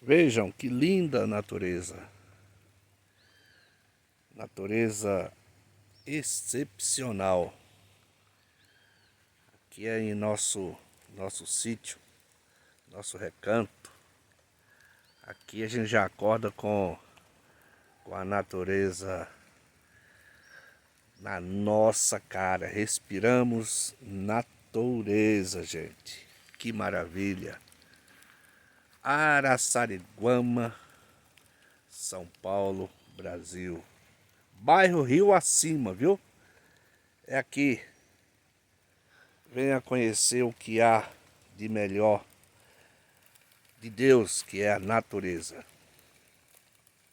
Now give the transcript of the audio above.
Vejam que linda natureza. Natureza excepcional. Aqui é em nosso sítio, nosso recanto. Aqui a gente já acorda com a natureza na nossa cara. Respiramos natureza, gente. Que maravilha. Araçariguama, São Paulo, Brasil. Bairro Rio Acima, viu? É aqui. Venha conhecer o que há de melhor de Deus, que é a natureza.